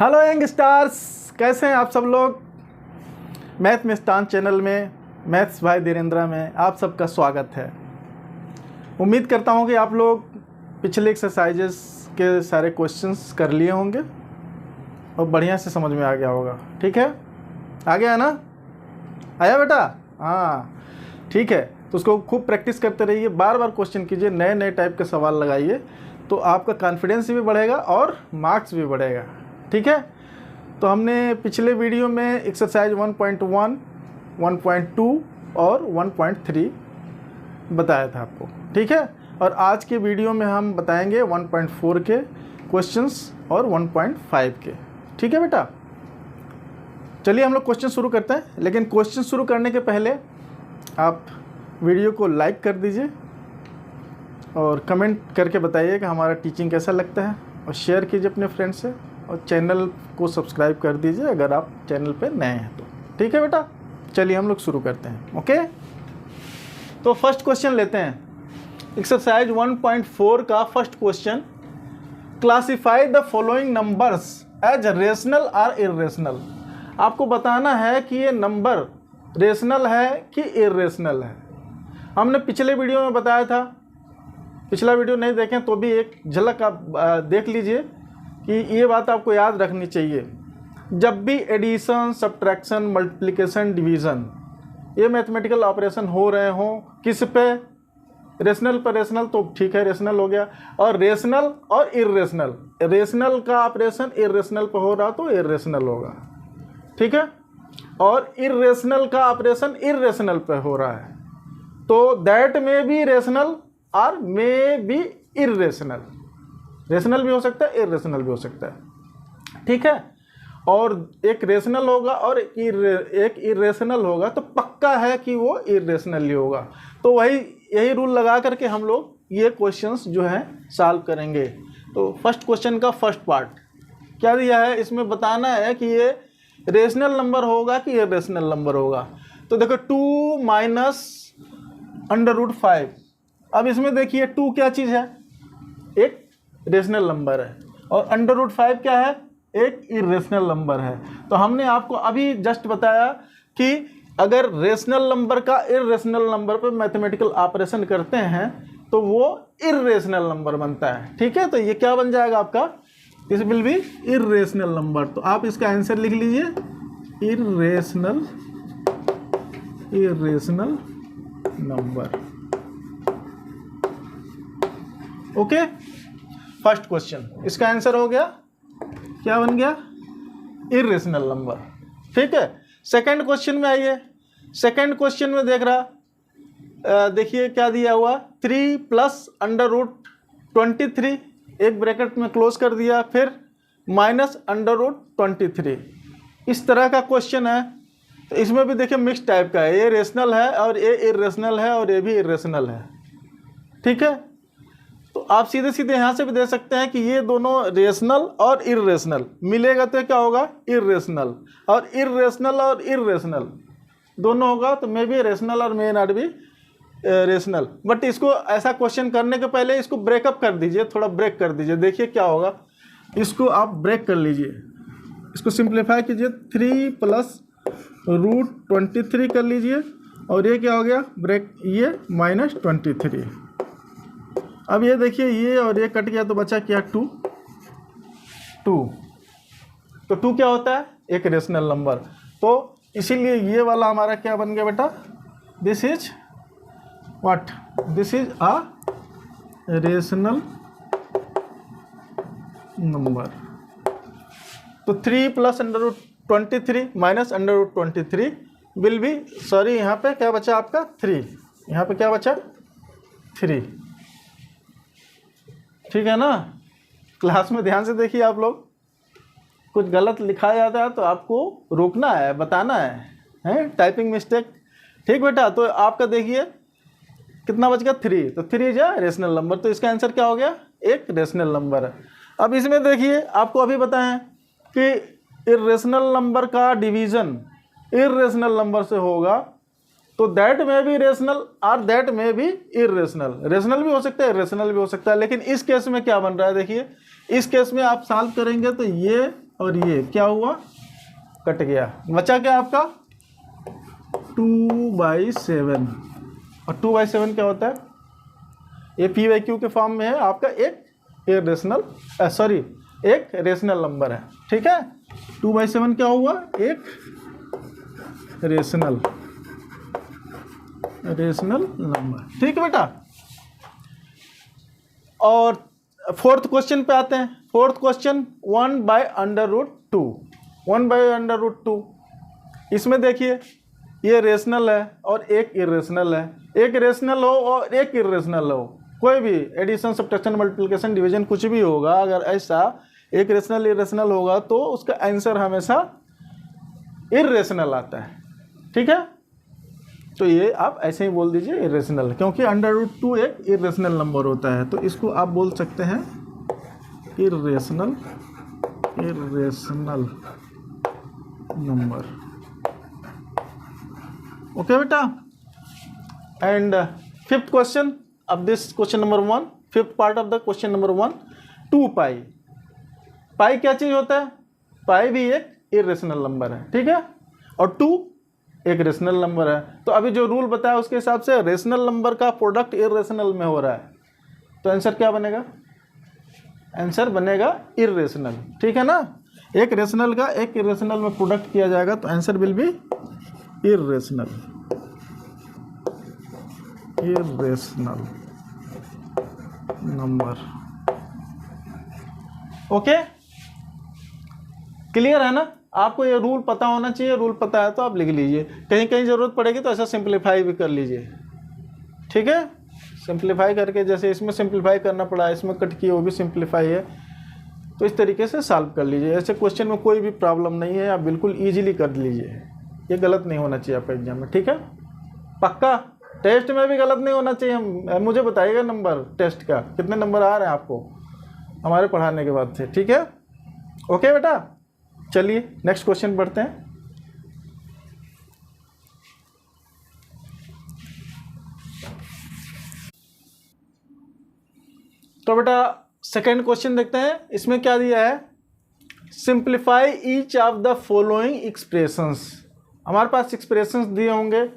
Hello young stars, कैसे हैं आप सब लोग। मैथ मिस्तान चैनल में मैथ्स भाई धीरेन्द्र में आप सबका स्वागत है। उम्मीद करता हूं कि आप लोग पिछले एक्सरसाइजेस के सारे क्वेश्चंस कर लिए होंगे और बढ़िया से समझ में आ गया होगा। ठीक है, आ गया ना? आया बेटा? हाँ ठीक है, तो उसको खूब प्रैक्टिस करते रहिए, बार बार क्वेश्चन कीजिए, नए नए टाइप के सवाल लगाइए, तो आपका कॉन्फिडेंस भी बढ़ेगा और मार्क्स भी बढ़ेगा। ठीक है, तो हमने पिछले वीडियो में एक्सरसाइज 1.1, 1.2 और 1.3 बताया था आपको। ठीक है, और आज के वीडियो में हम बताएंगे 1.4 के क्वेश्चंस और 1.5 के। ठीक है बेटा, चलिए हम लोग क्वेश्चन शुरू करते हैं। लेकिन क्वेश्चन शुरू करने के पहले आप वीडियो को लाइक कर दीजिए और कमेंट करके बताइए कि हमारा टीचिंग कैसा लगता है, और शेयर कीजिए अपने फ्रेंड से, और चैनल को सब्सक्राइब कर दीजिए अगर आप चैनल पे नए हैं तो। ठीक है बेटा, चलिए हम लोग शुरू करते हैं। ओके, तो फर्स्ट क्वेश्चन लेते हैं। एक्सरसाइज 1.4 का first question, classify the following numbers as rational और इर्रेशनल। आपको बताना है कि ये नंबर रेशनल है कि इर्रेशनल है। हमने पिछले वीडियो में बताया था, पिछला वीडियो नहीं देखें तो भी एक झलक आप देख लीजिए कि ये बात आपको याद रखनी चाहिए। जब भी एडिशन, सब्ट्रैक्शन, मल्टीप्लिकेशन, डिवीज़न, ये मैथमेटिकल ऑपरेशन हो रहे हों, किस पे? रेशनल पर। रेशनल तो ठीक है, रेशनल हो गया। और रेशनल और इर्रेशनल, रेशनल का ऑपरेशन इर्रेशनल पर हो रहा तो इर्रेशनल होगा। ठीक है, और इर्रेशनल का ऑपरेशन इर्रेशनल पर हो रहा है तो दैट में बी रेशनल और मे बी इर्रेशनल। रेशनल भी हो सकता है, इर्रेशनल भी हो सकता है। ठीक है, और एक रेशनल होगा और एक इर्रेशनल होगा तो पक्का है कि वो इर्रेशनल ही होगा। तो यही रूल लगा करके हम लोग ये क्वेश्चंस जो हैं सॉल्व करेंगे। तो फर्स्ट क्वेश्चन का फर्स्ट पार्ट क्या दिया है, इसमें बताना है कि ये रेशनल नंबर होगा कि इर्रेशनल नंबर होगा। तो देखो 2 माइनस √5। अब इसमें देखिए 2 क्या चीज़ है? एक रेशनल नंबर है, और √5 क्या है? एक इर्रेशनल नंबर है। तो हमने आपको अभी जस्ट बताया कि अगर रेशनल नंबर का इर्रेशनल नंबर पर मैथमेटिकल ऑपरेशन करते हैं तो वो इर्रेशनल नंबर बनता है। ठीक है, तो ये क्या बन जाएगा आपका? This will be irrational number. तो आप इसका आंसर लिख लीजिए, irrational number. Okay, first question इसका आंसर हो गया, क्या बन गया? Irrational number. ठीक है, सेकंड क्वेश्चन में आइए। सेकंड क्वेश्चन में देखिए क्या दिया हुआ, 3 + √23, एक ब्रैकेट में क्लोज कर दिया, फिर -√23। इस तरह का क्वेश्चन है। तो इसमें भी देखिए मिक्स टाइप का है, ये रेशनल है और ये इर्रेशनल है और ये भी इर्रेशनल है। ठीक है, तो आप सीधे सीधे यहाँ से भी दे सकते हैं कि ये दोनों रेशनल और इर्रेशनल मिलेगा तो क्या होगा? इर्रेशनल। और इर्रेशनल दोनों होगा तो मे बी रेशनल और may not be rational. But इसको ऐसा क्वेश्चन करने के पहले इसको ब्रेकअप कर दीजिए, थोड़ा ब्रेक कर दीजिए, देखिए क्या होगा। इसको आप ब्रेक कर लीजिए, इसको सिंप्लीफाई कीजिए, 3 + √23 कर लीजिए, और ये क्या हो गया? ब्रेक, ये -23। अब ये देखिए, ये और ये कट गया तो बचा क्या? 2। तो 2 क्या होता है? एक रेशनल नंबर। तो इसीलिए ये वाला हमारा क्या बन गया बेटा? This is what? This is a rational number. तो 3 + √23 -√23 विल बी, सॉरी यहाँ पे क्या बचा आपका? 3। यहाँ पे क्या बचा? 3। ठीक है ना? क्लास में ध्यान से देखिए आप लोग, कुछ गलत लिखा जाता है तो आपको रोकना है, बताना है टाइपिंग मिस्टेक। ठीक बेटा, तो आपका देखिए कितना बच गया? 3। तो 3 इज अ रेशनल नंबर, तो इसका आंसर क्या हो गया? एक रेशनल नंबर है। अब इसमें देखिए आपको अभी बताएं कि इर्रेशनल नंबर का डिवीज़न इर्रेशनल नंबर से होगा तो दैट में भी रेशनल और दैट में भी इर्रेशनल। रेशनल भी हो सकता है, इर्रेशनल भी हो सकता है। लेकिन इस केस में क्या बन रहा है, देखिए इस केस में आप सॉल्व करेंगे तो ये और ये क्या हुआ, कट गया, बचा क्या आपका 2/7। और 2/7 क्या होता है, ये पी वाई क्यू के फॉर्म में है, आपका एक इरेशनल एक रेशनल नंबर है। ठीक है, 2/7 क्या हुआ, एक रेशनल नंबर। ठीक है बेटा। और फोर्थ क्वेश्चन पे आते हैं। Fourth question 1/√2। 1/√2, इसमें देखिए ये रेशनल है और एक इरेशनल है। एक रेशनल हो और एक इरेशनल हो, कोई भी एडिशन, सब्ट्रैक्शन, मल्टीप्लिकेशन, डिवीजन कुछ भी होगा, अगर ऐसा एक रेशनल इरेशनल होगा तो उसका आंसर हमेशा इरेशनल आता है। ठीक है, तो ये आप ऐसे ही बोल दीजिए इरेशनल, क्योंकि √2 एक इरेशनल नंबर होता है, तो इसको आप बोल सकते हैं इरेशनल नंबर। ओके बेटा। And fifth question of this question number 1, fifth part of the question number 1, 2 पाई। पाई क्या चीज होता है, पाई भी एक इरेशनल नंबर है। ठीक है, और 2 एक रेशनल नंबर है। तो अभी जो रूल बताया उसके हिसाब से रेशनल नंबर का प्रोडक्ट इरेशनल में हो रहा है, तो आंसर क्या बनेगा, आंसर बनेगा इरेशनल। ठीक है ना, एक रेशनल का एक इरेशनल में प्रोडक्ट किया जाएगा तो answer will be irrational number. Okay, clear है ना। आपको ये रूल पता होना चाहिए, रूल पता है तो आप लिख लीजिए, कहीं कहीं जरूरत पड़ेगी तो ऐसा सिंप्लीफाई भी कर लीजिए। ठीक है, सिंप्लीफाई करके, जैसे इसमें सिंप्लीफाई करना पड़ा, इसमें कट किए वो भी सिंप्लीफाई है, तो इस तरीके से सॉल्व कर लीजिए। ऐसे क्वेश्चन में कोई भी प्रॉब्लम नहीं है, आप बिल्कुल ईजिली कर लीजिए, ये गलत नहीं होना चाहिए आपका एग्जाम में। ठीक है, पक्का टेस्ट में भी गलत नहीं होना चाहिए। मुझे बताइएगा नंबर टेस्ट का कितने नंबर आ रहे हैं आपको हमारे पढ़ाने के बाद से। ठीक है, ओके बेटा, चलिए नेक्स्ट क्वेश्चन पढ़ते हैं। तो बेटा सेकंड क्वेश्चन देखते हैं, इसमें क्या दिया है, simplify each of the following expressions. हमारे पास एक्सप्रेशंस दिए होंगे,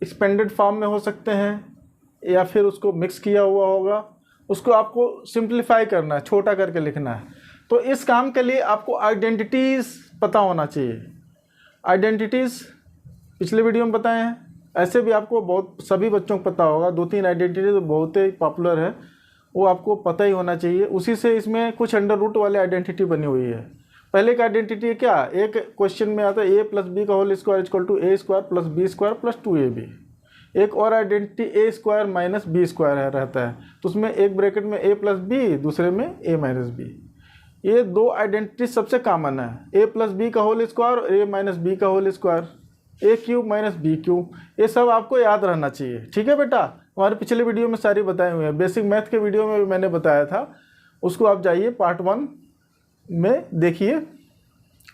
एक्सपेंडेड फॉर्म में हो सकते हैं या फिर उसको मिक्स किया हुआ होगा, उसको आपको सिंप्लीफाई करना है, छोटा करके लिखना है। तो इस काम के लिए आपको आइडेंटिटीज़ पता होना चाहिए। आइडेंटिटीज़ पिछले वीडियो में बताए हैं, ऐसे भी आपको बहुत सभी बच्चों को पता होगा, 2-3 आइडेंटिटीज बहुत ही पॉपुलर है, वो आपको पता ही होना चाहिए। उसी से इसमें कुछ अंडर रूट वाले आइडेंटिटी बनी हुई है। पहले का आइडेंटिटी क्या, एक क्वेश्चन में आता है a + b का whole square equal to a² + b² + 2ab। एक और आइडेंटिटी a² - b² है रहता है, तो उसमें एक ब्रैकेट में a + b, दूसरे में a - b। ये दो आइडेंटिटी सबसे कॉमन है, a + b का होल स्क्वायर और a - b का होल स्क्वायर, a³ - b³। ये सब आपको याद रहना चाहिए। ठीक है बेटा, हमारे पिछले वीडियो में सारी बताए हुए हैं, बेसिक मैथ के वीडियो में भी मैंने बताया था, उसको आप जाइए पार्ट 1 में देखिए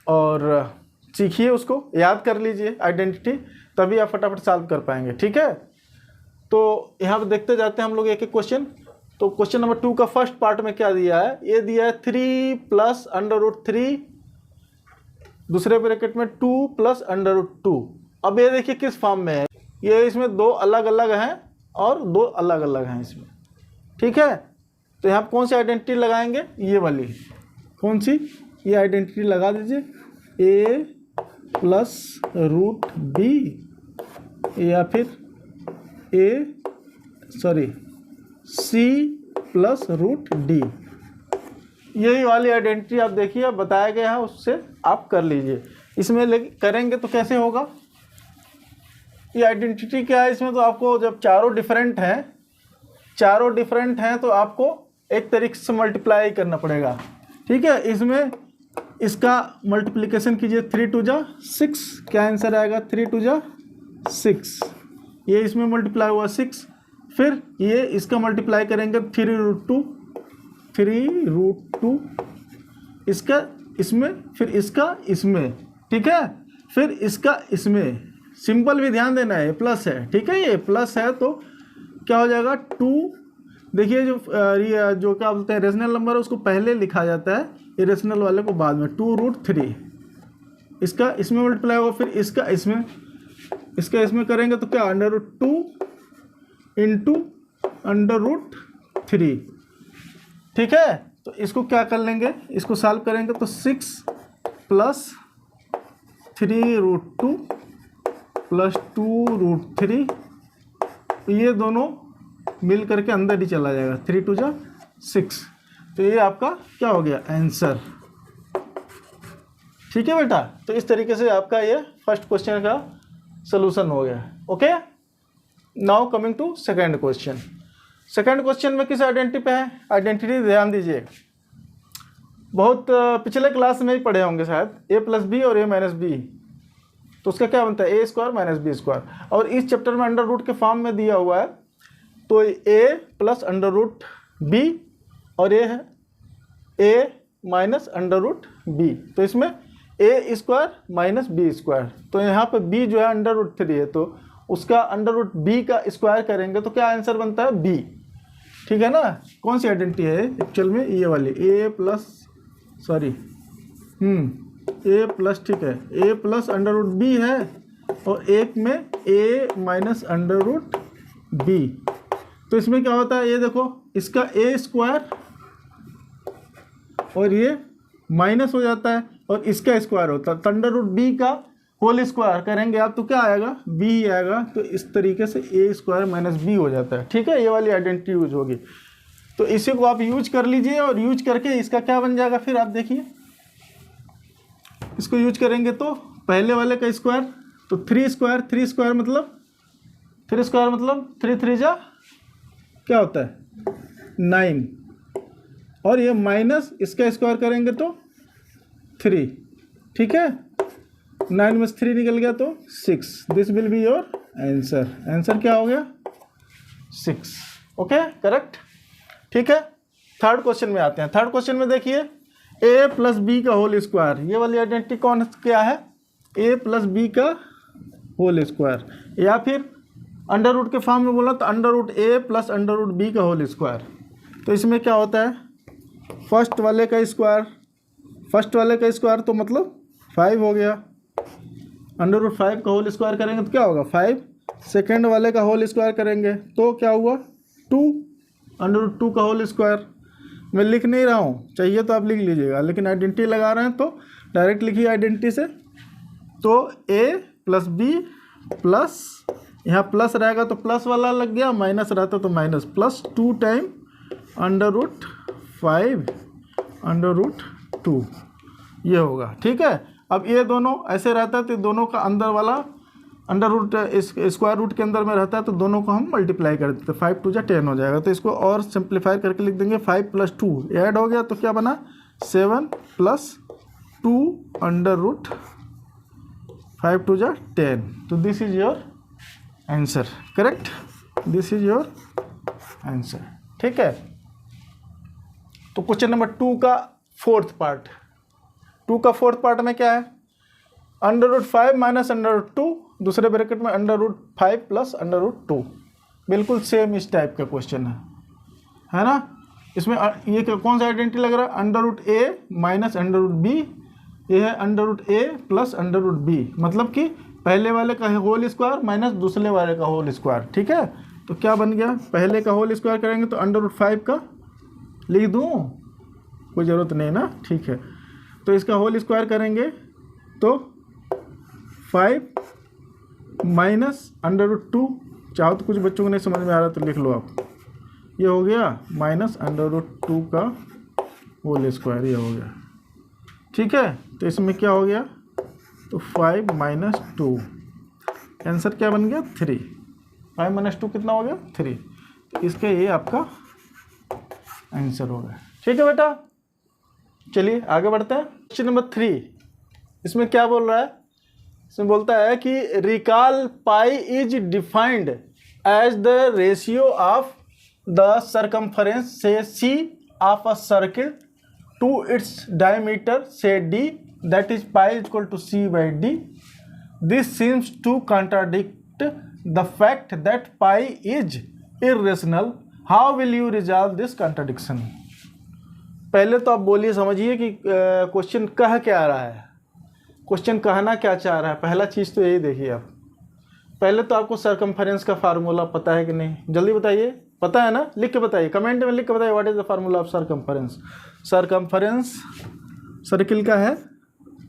और सीखिए, उसको याद कर लीजिए आइडेंटिटी, तभी आप फटाफट सॉल्व कर पाएंगे। ठीक है, तो यहाँ पे देखते जाते हैं हम लोग एक एक क्वेश्चन। तो क्वेश्चन नंबर 2 का फर्स्ट पार्ट में क्या दिया है, ये दिया है 3 + √3, दूसरे ब्रैकेट में 2 + √2। अब ये देखिए किस फॉर्म में है, ये इसमें दो अलग अलग हैं और दो अलग अलग हैं इसमें। ठीक है, तो यहाँ कौन सी आइडेंटिटी लगाएंगे, ये वाली, कौन सी, ये आइडेंटिटी लगा दीजिए, a + √b या फिर c + √d। यही वाली आइडेंटिटी आप देखिए, आप बताया गया है, उससे आप कर लीजिए। इसमें करेंगे तो कैसे होगा, ये आइडेंटिटी क्या है, इसमें तो आपको जब चारों डिफरेंट हैं तो आपको एक तरीके से मल्टीप्लाई करना पड़ेगा। ठीक है, इसमें इसका मल्टीप्लिकेशन कीजिए, 3 × 2 = 6, क्या आंसर आएगा, 3 × 2 = 6। ये इसमें मल्टीप्लाई हुआ 6, फिर ये इसका मल्टीप्लाई करेंगे 3√2, इसका इसमें, फिर इसका इसमें। ठीक है, फिर इसका इसमें, सिंपल भी ध्यान देना है, प्लस है। ठीक है, ये प्लस है तो क्या हो जाएगा 2। देखिए जो क्या बोलते हैं रेशनल नंबर है, उसको पहले लिखा जाता है इरेशनल वाले को बाद में, 2√3 इसका इसमें मल्टीप्लाई होगा, फिर इसका इसमें करेंगे तो क्या √2 इंटू √3, ठीक है। तो इसको क्या कर लेंगे, इसको सॉल्व करेंगे तो 6 + 3√2 + 2√3, ये दोनों मिल करके अंदर ही चला जाएगा, 3 × 2 = 6। तो ये आपका क्या हो गया आंसर, ठीक है बेटा। तो इस तरीके से आपका ये फर्स्ट क्वेश्चन का सलूशन हो गया। Okay, now coming to second question. Second question में किस आइडेंटिटी पे है, आइडेंटिटी ध्यान दीजिए, बहुत पिछले क्लास में ही पढ़े होंगे शायद, a + b और a - b, तो उसका क्या बनता है a² - b², और इस चैप्टर में अंडर रूट के फॉर्म में दिया हुआ है, तो a + √b और ये है a - √b, तो इसमें a² - b², तो यहाँ पे b जो है √3 है, तो उसका √b का स्क्वायर करेंगे तो क्या आंसर बनता है b, ठीक है ना। कौन सी आइडेंटिटी है एक्चुअल में, ये वाली a प्लस ठीक है, a + √b है, और एक में a - √b, तो इसमें क्या होता है, ये देखो इसका a² और ये माइनस हो जाता है, और इसका स्क्वायर होता है, √b का होल स्क्वायर करेंगे आप तो क्या आएगा b ही आएगा, तो इस तरीके से a² - b हो जाता है, ठीक है। ये वाली आइडेंटिटी यूज होगी, तो इसी को आप यूज कर लीजिए, और यूज करके इसका क्या बन जाएगा, फिर आप देखिए इसको यूज करेंगे तो पहले वाले का स्क्वायर, तो 3² मतलब 3 × 3 क्या होता है 9, और ये माइनस इसका स्क्वायर करेंगे तो 3, ठीक है, 9 में से 3 निकल गया तो 6, this will be your answer. Answer क्या हो गया 6, ओके करेक्ट, ठीक है। थर्ड क्वेश्चन में आते हैं। थर्ड क्वेश्चन में देखिए a + b का होल स्क्वायर, ये वाली आइडेंटिटी कौन क्या है, a + b का होल स्क्वायर, या फिर अंडर रूट के फॉर्म में बोला तो √a + √b का होल स्क्वायर। तो इसमें क्या होता है, फर्स्ट वाले का स्क्वायर तो मतलब 5 हो गया, √5 का होल स्क्वायर करेंगे तो क्या होगा 5, सेकेंड वाले का होल स्क्वायर करेंगे तो क्या हुआ 2, √2 का होल स्क्वायर। मैं लिख नहीं रहा हूँ, चाहिए तो आप लिख लीजिएगा, लेकिन आइडेंटिटी लगा रहे हैं तो डायरेक्ट लिखिए आइडेंटिटी से। तो a + b प्लस, यहाँ प्लस रहेगा तो प्लस वाला लग गया, माइनस रहता तो माइनस, +2 टाइम √5 √2 ये होगा, ठीक है। अब ये दोनों ऐसे रहता है तो दोनों का अंदर वाला अंडर रूट स्क्वायर रूट के अंदर में रहता है, तो दोनों को हम मल्टीप्लाई कर देते हैं, 5 × 2 = 10 हो जाएगा। तो इसको और सिंप्लीफाई करके लिख देंगे, 5 + 2 ऐड हो गया तो क्या बना 7 + 2 √5 × 2 = 10। तो this is your answer, correct, this is your answer, ठीक है। तो क्वेश्चन नंबर 2 का फोर्थ पार्ट, 2 का फोर्थ पार्ट में क्या है, √5 - √2, दूसरे ब्रैकेट में √5 + √2, बिल्कुल सेम इस टाइप का क्वेश्चन है ना। इसमें ये कौन सा आइडेंटिटी लग रहा है, √a - √b, ये है √a + √b, मतलब कि पहले वाले का होल स्क्वायर माइनस दूसरे वाले का होल स्क्वायर, ठीक है। तो क्या बन गया, पहले का होल स्क्वायर करेंगे तो √5 का लिख दूँ, कोई ज़रूरत नहीं ना, ठीक है। तो इसका होल स्क्वायर करेंगे तो 5 - √2, चाहो तो कुछ बच्चों को नहीं समझ में आ रहा तो लिख लो आप, ये हो गया -√2 का होल स्क्वायर, ये हो गया, ठीक है। तो इसमें क्या हो गया, तो 5 - 2, आंसर क्या बन गया 3, 5 - 2 कितना हो गया 3, तो इसका ये आपका आंसर हो गया, ठीक है बेटा। चलिए आगे बढ़ते हैं। क्वेश्चन नंबर 3, इसमें क्या बोल रहा है, इसमें बोलता है कि recall pi is defined as the ratio of the circumference say C of a circle to its diameter say d, that is pi = c/d। This seems to contradict the fact that pi is irrational, how will you resolve this contradiction. पहले तो आप बोलिए, समझिए कि question कह क्या रहा है, क्वेश्चन कहना क्या चाह रहा है। पहला चीज़ तो यही देखिए आप। पहले तो आपको सरकमफेरेंस का फार्मूला पता है कि नहीं, जल्दी बताइए। पता है ना? लिख के बताइए, कमेंट में लिख के बताइए what is the formula of circumference. Circumference circle का है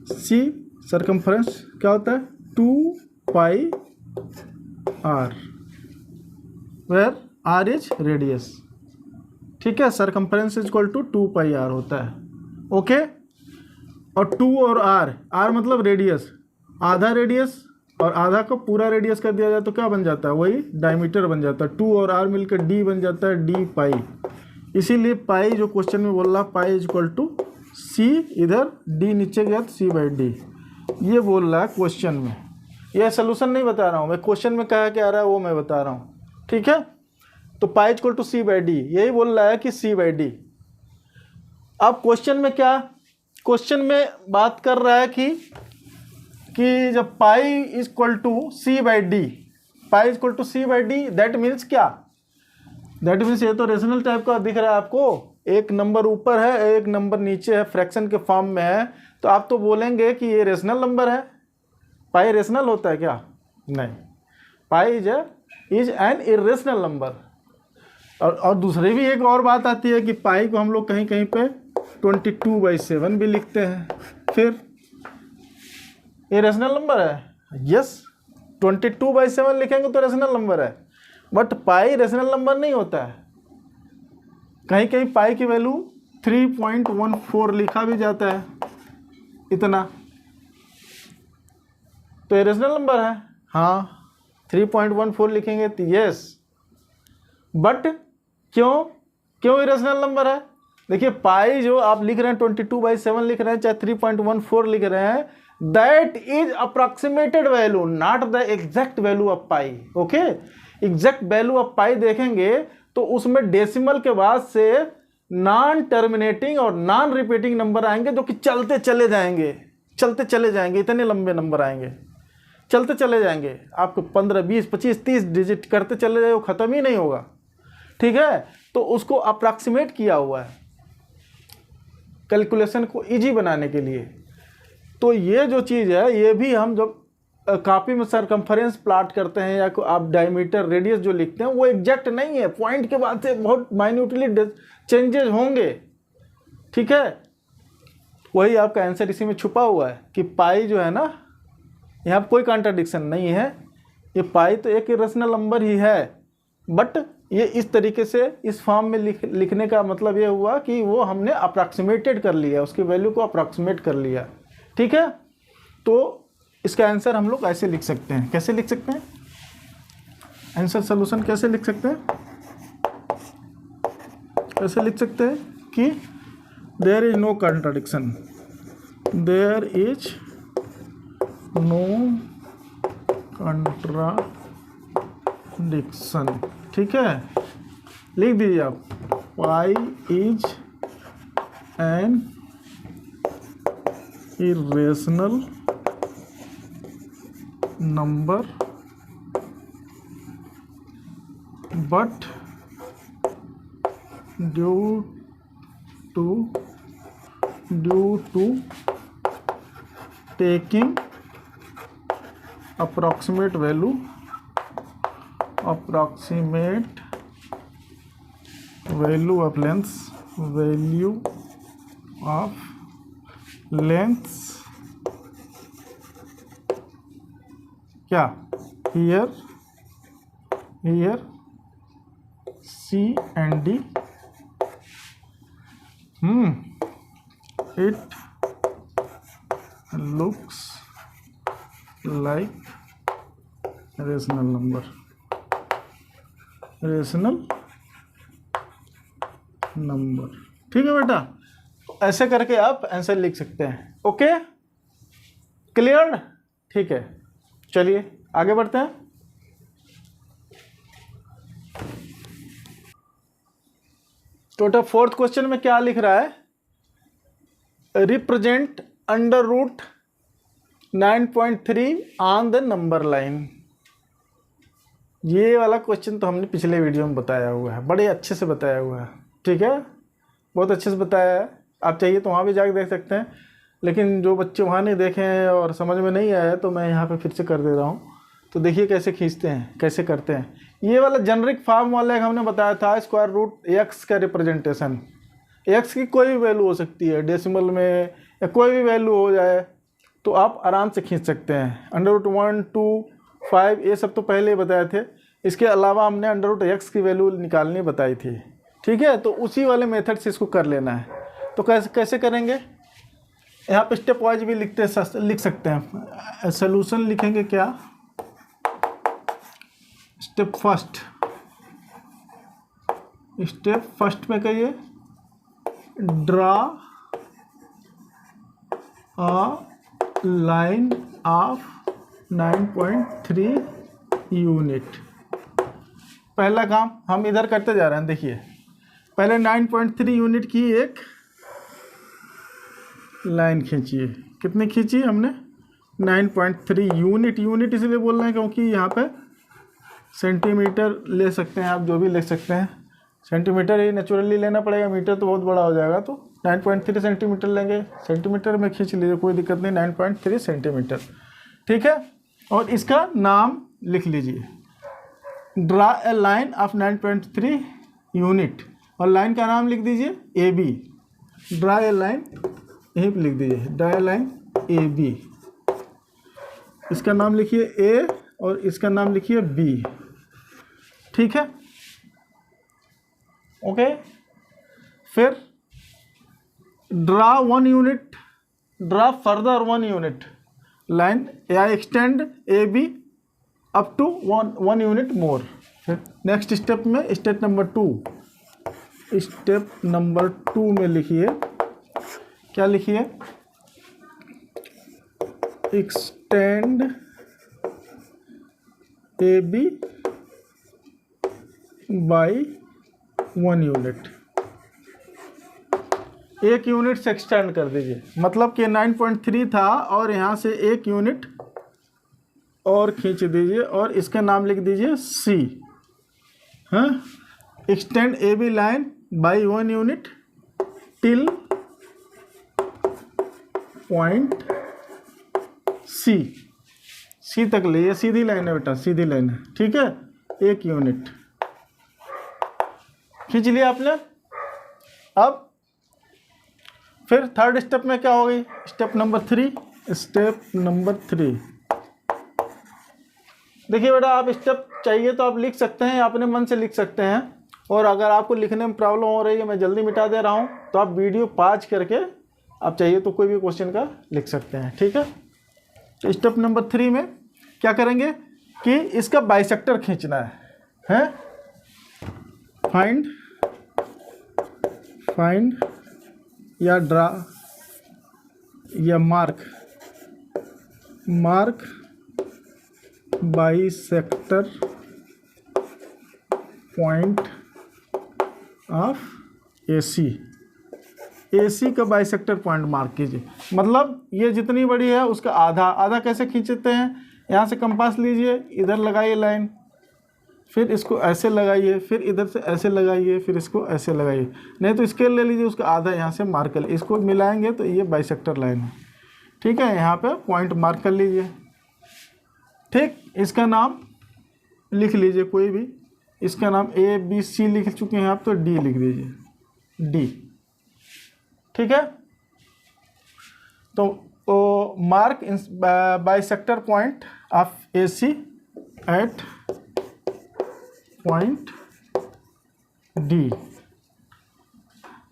सी, सरकमफेरेंस क्या होता है 2 πr, where r is radius. ठीक है, circumference is equal to 2 πr होता है। ओके, और 2 और r मतलब रेडियस, आधा रेडियस और आधा को पूरा रेडियस कर दिया जाए तो क्या बन जाता है, वही डायमीटर बन जाता है। 2 और r मिलकर d बन जाता है d पाई। इसीलिए पाई जो क्वेश्चन में बोल रहा पाई इज इक्वल टू सी, इधर d नीचे गया तो c/d, ये बोल रहा है क्वेश्चन में। यह सोल्यूशन नहीं बता रहा हूँ मैं, क्वेश्चन में कहा क्या आ रहा है वो मैं बता रहा हूँ। ठीक है, तो पाई इज इक्वल टू c/d, यही बोल रहा है कि c/d। अब क्वेश्चन में क्या, क्वेश्चन में बात कर रहा है कि जब pi is equal to c/d, pi is equal to c/d, that means क्या, दैट मीन्स ये तो रेशनल टाइप का दिख रहा है आपको, एक नंबर ऊपर है एक नंबर नीचे है, फ्रैक्शन के फॉर्म में है, तो आप तो बोलेंगे कि ये रेशनल नंबर है। पाई रेशनल होता है क्या? नहीं, पाई इज एन इरेशनल नंबर। और दूसरी भी एक और बात आती है कि पाई को हम लोग कहीं कहीं पे 22/7 भी लिखते हैं, फिर ये रेशनल नंबर है। यस, 22/7 लिखेंगे तो रेशनल नंबर है, बट पाई रेशनल नंबर नहीं होता है। कहीं कहीं पाई की वैल्यू 3.14 लिखा भी जाता है, इतना, तो ये रेशनल नंबर है। हाँ, 3.14 लिखेंगे तो यस, बट क्यों इरेशनल नंबर है? देखिए पाई जो आप लिख रहे हैं 22/7 लिख रहे हैं, चाहे 3.14 लिख रहे हैं, that is approximated value, not the exact value of pi. Okay, exact value of pi देखेंगे तो उसमें डेसिमल के बाद से नॉन टर्मिनेटिंग और नॉन रिपीटिंग नंबर आएंगे, जो कि चलते चले जाएंगे, इतने लंबे नंबर आएंगे, चलते चले जाएंगे। आपको 15, 20, 25, 30 डिजिट करते चले जाए, वो ख़त्म ही नहीं होगा। ठीक है, तो उसको अप्रॉक्सीमेट किया हुआ है कैलकुलेशन को इजी बनाने के लिए। तो ये जो चीज़ है, ये भी हम जब कॉपी में सरकमफेरेंस प्लॉट करते हैं या आप डायमीटर रेडियस जो लिखते हैं, वो एग्जैक्ट नहीं है, पॉइंट के बाद से बहुत माइन्यूटली चेंजेस होंगे। ठीक है, वही आपका आंसर इसी में छुपा हुआ है कि पाई जो है ना, यहाँ पर कोई कॉन्ट्राडिक्शन नहीं है, ये पाई तो एक इरेशनल नंबर ही है, बट ये इस तरीके से इस फॉर्म में लिखने का मतलब ये हुआ कि वो हमने अप्रॉक्सीमेटेड कर लिया, उसकी वैल्यू को अप्रॉक्सीमेट कर लिया। ठीक है, तो इसका आंसर हम लोग ऐसे लिख सकते हैं। कैसे लिख सकते हैं आंसर, सोल्यूशन कैसे लिख सकते हैं? कैसे लिख सकते हैं कि there is no contradiction, there is no contradiction. ठीक है, लिख दीजिए आप, pi is an irrational number but due to taking approximate value of lengths क्या here C and D, it looks like rational number, ठीक है बेटा। ऐसे करके आप आंसर लिख सकते हैं। Okay, clear? ठीक है, चलिए आगे बढ़ते हैं। टोटल फोर्थ क्वेश्चन में क्या लिख रहा है, represent under root 9.3 on the number line. ये वाला क्वेश्चन तो हमने पिछले वीडियो में बताया हुआ है, बड़े अच्छे से बताया हुआ है। ठीक है, बहुत अच्छे से बताया है। आप चाहिए तो वहाँ भी जाके देख सकते हैं, लेकिन जो बच्चे वहाँ नहीं देखे हैं और समझ में नहीं आया तो मैं यहाँ पे फिर से कर दे रहा हूँ। तो देखिए कैसे खींचते हैं, कैसे करते हैं। ये वाला जेनरिक फॉर्म वाला एक हमने बताया था, स्क्वायर रूट एक्स का रिप्रेजेंटेशन। एक्स की कोई भी वैल्यू हो सकती है, डेसिमल में या कोई भी वैल्यू हो जाए तो आप आराम से खींच सकते हैं। √1, 2, 5 ये सब तो पहले ही बताए थे। इसके अलावा हमने √x की वैल्यू निकालनी बताई थी, ठीक है। तो उसी वाले मेथड से इसको कर लेना है। तो कैसे करेंगे, यहाँ पे स्टेप वाइज भी लिख सकते हैं। सोल्यूशन लिखेंगे क्या, स्टेप फर्स्ट में कहिए draw a line of 9.3 unit. पहला काम हम इधर करते जा रहे हैं। देखिए पहले 9.3 यूनिट की एक लाइन खींचिए। कितनी खींची हमने, 9.3 यूनिट। यूनिट इसलिए बोल रहे हैं क्योंकि यहाँ पे सेंटीमीटर ले सकते हैं आप, जो भी ले सकते हैं। सेंटीमीटर ही नेचुरली लेना पड़ेगा, मीटर तो बहुत बड़ा हो जाएगा। तो 9.3 सेंटीमीटर लेंगे, सेंटीमीटर में खींच लीजिए, कोई दिक्कत नहीं। 9.3 सेंटीमीटर, ठीक है। और इसका नाम लिख लीजिए, draw a line of 9.3 unit, और लाइन का नाम लिख दीजिए AB। ड्रा ए लाइन यहीं पर लिख दीजिए, ड्रा ए लाइन AB। इसका नाम लिखिए A और इसका नाम लिखिए B, ठीक है, ओके। फिर draw 1 unit, draw further 1 unit line या extend AB up to 1 unit more. फिर नेक्स्ट स्टेप में स्टेप नंबर 2 में लिखिए, क्या लिखिए, extend AB by 1 unit. 1 unit से एक्सटेंड कर दीजिए, मतलब कि 9.3 था और यहाँ से 1 यूनिट और खींच दीजिए और इसका नाम लिख दीजिए C। हाँ, extend AB line by 1 unit till point C तक ले। ये सीधी लाइन है बेटा, सीधी लाइन है, ठीक है। 1 यूनिट खींच लिया आपने। अब फिर थर्ड स्टेप में क्या हो गई, स्टेप नंबर 3। देखिए बेटा, आप स्टेप चाहिए तो आप लिख सकते हैं, अपने मन से लिख सकते हैं, और अगर आपको लिखने में प्रॉब्लम हो रही है, मैं जल्दी मिटा दे रहा हूँ, तो आप वीडियो पॉज करके आप चाहिए तो कोई भी क्वेश्चन का लिख सकते हैं, ठीक है। तो स्टेप नंबर 3 में क्या करेंगे कि इसका बाइसेक्टर खींचना है? फाइंड या ड्रा या mark bisector point of AC का बाइसेक्टर पॉइंट मार्क कीजिए। मतलब ये जितनी बड़ी है उसका आधा कैसे खींचते हैं, यहाँ से कंपास लीजिए, इधर लगाइए लाइन, फिर इसको ऐसे लगाइए, फिर इधर से ऐसे लगाइए, फिर इसको ऐसे लगाइए, नहीं तो स्केल ले लीजिए, उसका आधा यहाँ से मार्क कर लीजिए, इसको मिलाएंगे तो ये बाइसेक्टर लाइन है, ठीक है। यहाँ पे पॉइंट मार्क कर लीजिए, ठीक। इसका नाम लिख लीजिए कोई भी, इसका नाम ABC लिख चुके हैं आप, तो D लिख दीजिए, D, ठीक है। तो mark bisector point of AC at point D,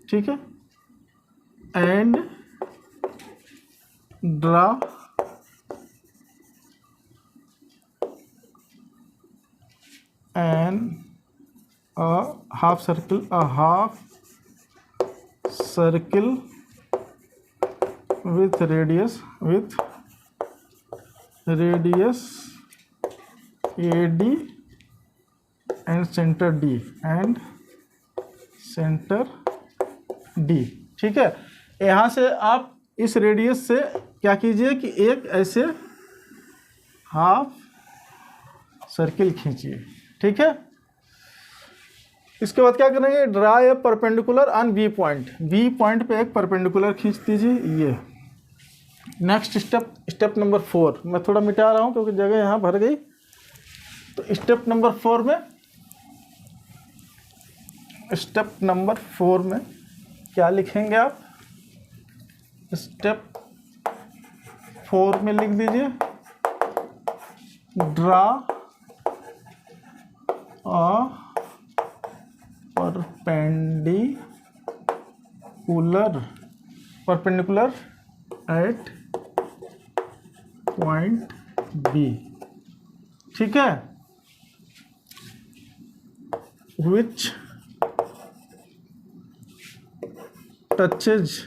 ठीक है। And draw half circle with radius AD and center D, ठीक है। यहाँ से आप इस रेडियस से क्या कीजिए कि एक ऐसे हाफ सर्किल खींचिए, ठीक है। इसके बाद क्या करेंगे, draw a perpendicular on B point. B point पे एक परपेंडिकुलर खींच दीजिए ये। नेक्स्ट स्टेप नंबर 4, मैं थोड़ा मिटा रहा हूँ क्योंकि जगह यहाँ भर गई। तो स्टेप नंबर 4 में क्या लिखेंगे आप, स्टेप 4 में लिख दीजिए draw a perpendicular at point B, ठीक है, which touches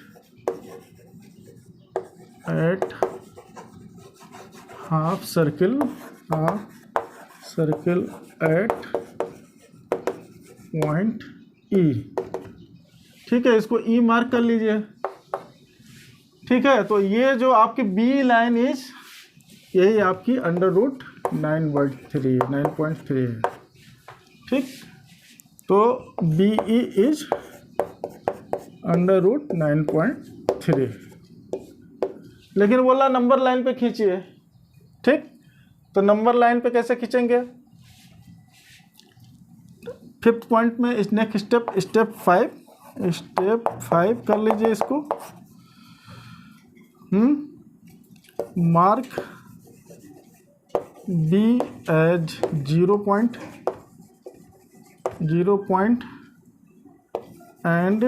at half circle at point E, ठीक है, इसको ई मार्क कर लीजिए। ठीक है, तो ये जो आपकी बी लाइन इज, यही आपकी √9/3 9.3 है। ठीक, तो बी ई इज √9.3, लेकिन बोला नंबर लाइन पे खींचिए। ठीक, तो नंबर लाइन पे कैसे खींचेंगे, 5th पॉइंट में इस नेक्स्ट स्टेप 5 कर लीजिए इसको। Mark B as 0 point and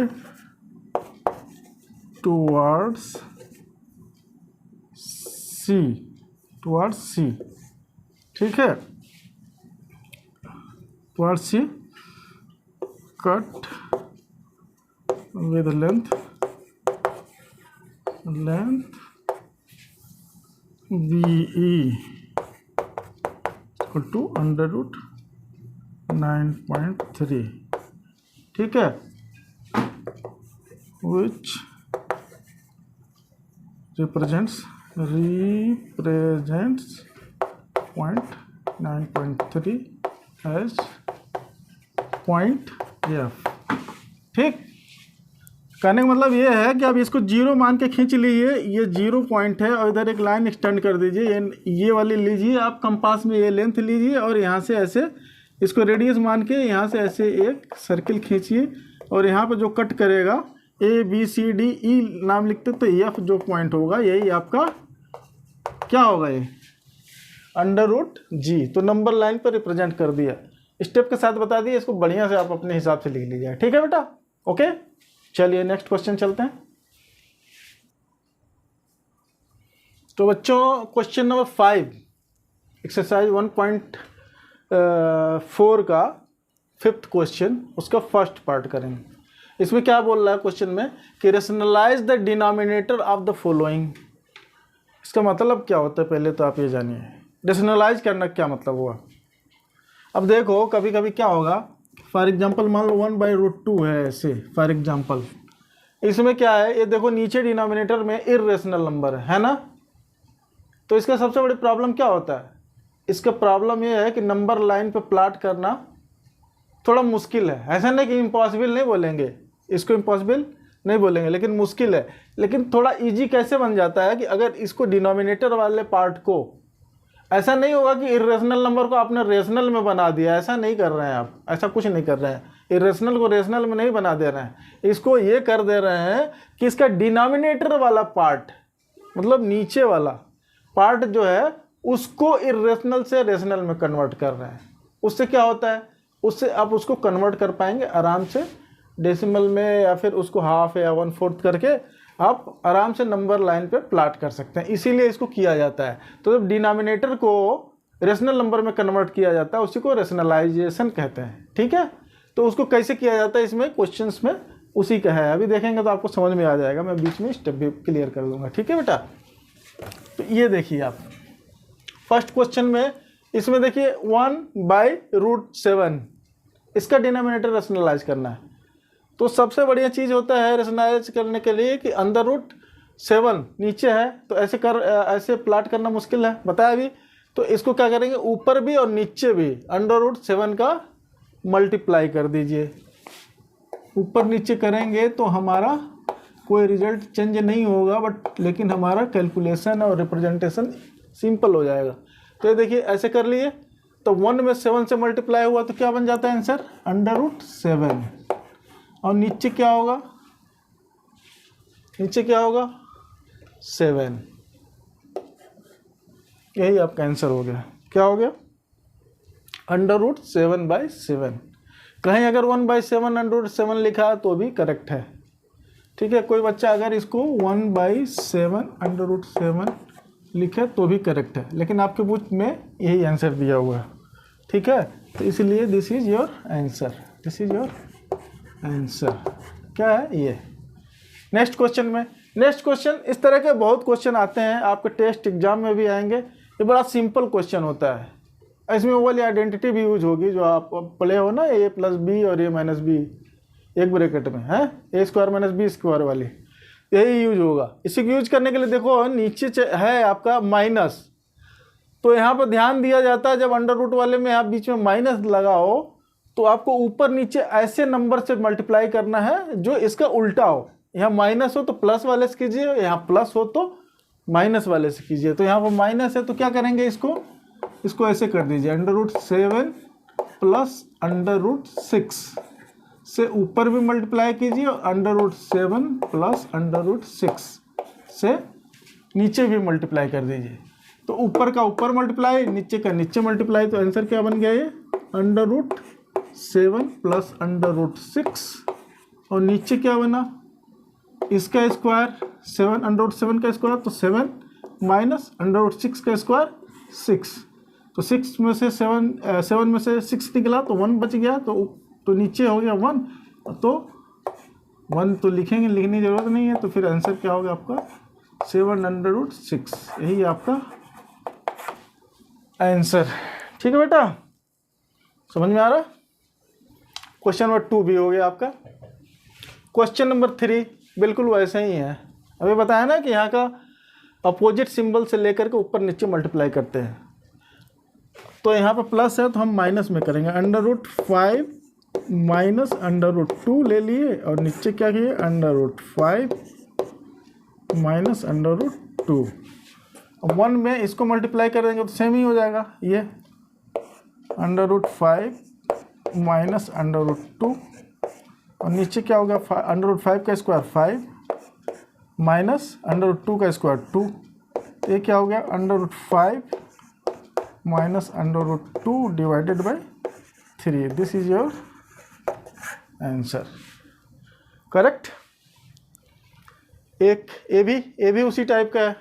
towards C, ठीक है, towards C, cut with length BE equal to √9.3, ठीक है, which represents 0.9.3 as point F। ठीक, कहने का मतलब ये है कि अब इसको 0 मान के खींच लीजिए, ये 0 पॉइंट है, और इधर एक लाइन एक्सटेंड कर दीजिए, ये वाली लीजिए आप कंपास में, ये लेंथ लीजिए और यहाँ से ऐसे इसको रेडियस मान के यहाँ से ऐसे एक सर्किल खींचिए, और यहाँ पर जो कट करेगा ABCDE नाम लिखते तो F जो पॉइंट होगा यही आपका क्या होगा, ये √G, तो नंबर लाइन पर रिप्रेजेंट कर दिया। स्टेप के साथ बता दिए, इसको बढ़िया से आप अपने हिसाब से लिख लीजिए। ठीक है बेटा, ओके, चलिए नेक्स्ट क्वेश्चन चलते हैं। तो बच्चों क्वेश्चन नंबर 5 एक्सरसाइज 1.4 का 5th क्वेश्चन, उसका फर्स्ट पार्ट करेंगे। इसमें क्या बोल रहा है क्वेश्चन में कि rationalize the denominator of the following. इसका मतलब क्या होता है, पहले तो आप ये जानिए रेशनलाइज करना क्या मतलब हुआ। अब देखो कभी कभी क्या होगा, फॉर एग्जांपल मान लो 1/√2 है ऐसे, फॉर एग्जांपल इसमें क्या है, ये देखो नीचे डिनोमिनेटर में इर्रेशनल नंबर है ना, तो इसका सबसे बड़ी प्रॉब्लम क्या होता है, इसका प्रॉब्लम ये है कि नंबर लाइन पे प्लॉट करना थोड़ा मुश्किल है। ऐसा नहीं कि इम्पॉसिबल नहीं बोलेंगे, इसको इम्पॉसिबल नहीं बोलेंगे, लेकिन मुश्किल है। लेकिन थोड़ा इजी कैसे बन जाता है कि अगर इसको डिनोमिनेटर वाले पार्ट को, ऐसा नहीं होगा कि इरेशनल नंबर को आपने रेशनल में बना दिया, ऐसा नहीं कर रहे हैं आप, ऐसा कुछ नहीं कर रहे हैं, इरेशनल को रेशनल में नहीं बना दे रहे हैं, इसको ये कर दे रहे हैं कि इसका डिनोमिनेटर वाला पार्ट, मतलब नीचे वाला पार्ट जो है उसको इरेशनल से रेशनल में कन्वर्ट कर रहे हैं। उससे क्या होता है, उससे आप उसको कन्वर्ट कर पाएंगे आराम से डेसिमल में, या फिर उसको हाफ या 1/4 करके आप आराम से नंबर लाइन पे प्लॉट कर सकते हैं, इसीलिए इसको किया जाता है। तो जब डिनोमिनेटर को रेशनल नंबर में कन्वर्ट किया जाता है उसी को रेशनलाइजेशन कहते हैं। ठीक है, तो उसको कैसे किया जाता है इसमें क्वेश्चंस में उसी का है, अभी देखेंगे तो आपको समझ में आ जाएगा, मैं बीच में स्टेप भी क्लियर कर दूंगा। ठीक है बेटा, तो ये देखिए आप फर्स्ट क्वेश्चन में, इसमें देखिए 1/√7 इसका डिनोमिनेटर रेशनलाइज करना है। तो सबसे बढ़िया चीज़ होता है रेशनलाइज करने के लिए कि √7 नीचे है, तो ऐसे प्लॉट करना मुश्किल है, बताया अभी। तो इसको क्या करेंगे, ऊपर भी और नीचे भी √7 का मल्टीप्लाई कर दीजिए। ऊपर नीचे करेंगे तो हमारा कोई रिजल्ट चेंज नहीं होगा, बट लेकिन हमारा कैलकुलेशन और रिप्रेजेंटेशन सिंपल हो जाएगा। तो ये देखिए ऐसे कर लिए, तो 1 में 7 से मल्टीप्लाई हुआ तो क्या बन जाता है आंसर, √7। और नीचे क्या होगा, नीचे क्या होगा 7। यही आपका आंसर हो गया। क्या हो गया, √7/7। कहीं अगर 1/7 √7 लिखा तो भी करेक्ट है। ठीक है, कोई बच्चा अगर इसको 1/7 √7 लिखे तो भी करेक्ट है, लेकिन आपके बुक में यही आंसर दिया हुआ है। ठीक है, तो इसलिए this is your answer, this is your answer. क्या है ये। नेक्स्ट क्वेश्चन में, नेक्स्ट क्वेश्चन, इस तरह के बहुत क्वेश्चन आते हैं आपके टेस्ट एग्जाम में भी आएंगे। ये बड़ा सिंपल क्वेश्चन होता है, इसमें वो वाली आइडेंटिटी भी यूज होगी जो आप पढ़े हो ना, a+b और a-b एक ब्रैकेट में है, a² - b² वाली, यही यूज होगा। इसी को यूज करने के लिए देखो नीचे है आपका माइनस, तो यहाँ पर ध्यान दिया जाता है जब अंडर रूट वाले में आप बीच में माइनस लगाओ तो आपको ऊपर नीचे ऐसे नंबर से मल्टीप्लाई करना है जो इसका उल्टा हो। यहाँ माइनस हो तो प्लस वाले से कीजिए, यहाँ प्लस हो तो माइनस वाले से कीजिए। तो यहाँ पर माइनस है तो क्या करेंगे, इसको ऐसे कर दीजिए, √7 प्लस √6 से ऊपर भी मल्टीप्लाई कीजिए और √7 प्लस √6 से नीचे भी मल्टीप्लाई कर दीजिए। तो ऊपर का ऊपर मल्टीप्लाई, नीचे का नीचे मल्टीप्लाई, तो आंसर क्या बन गया, ये √7 प्लस √6 और नीचे क्या बना, इसका स्क्वायर 7 √7 का स्क्वायर, तो 7 माइनस √6 का स्क्वायर 6, तो 6 में से 7 में से 6 निकला तो 1 बच गया, तो नीचे हो गया 1, तो 1 तो लिखेंगे, लिखने की जरूरत नहीं है। तो फिर आंसर क्या होगा आपका 7/6, यही आपका आंसर। ठीक है बेटा, समझ में आ रहा। क्वेश्चन नंबर 2 भी हो गया आपका। क्वेश्चन नंबर 3 बिल्कुल वैसे ही है। अभी बताया ना कि यहाँ का अपोजिट सिंबल से लेकर के ऊपर नीचे मल्टीप्लाई करते हैं। तो यहाँ पर प्लस है तो हम माइनस में करेंगे, √5 माइनस √2 ले लिए और नीचे क्या किए, √5 माइनस √2। 1 में इसको मल्टीप्लाई कर देंगे तो सेम ही हो जाएगा, ये √5 माइनस √2 और नीचे क्या हो गया, √5 का स्क्वायर 5 माइनस √2 का स्क्वायर 2, ये क्या हो गया, √5 minus √2 divided by 3। This is your answer, correct. एक ए भी उसी टाइप का है,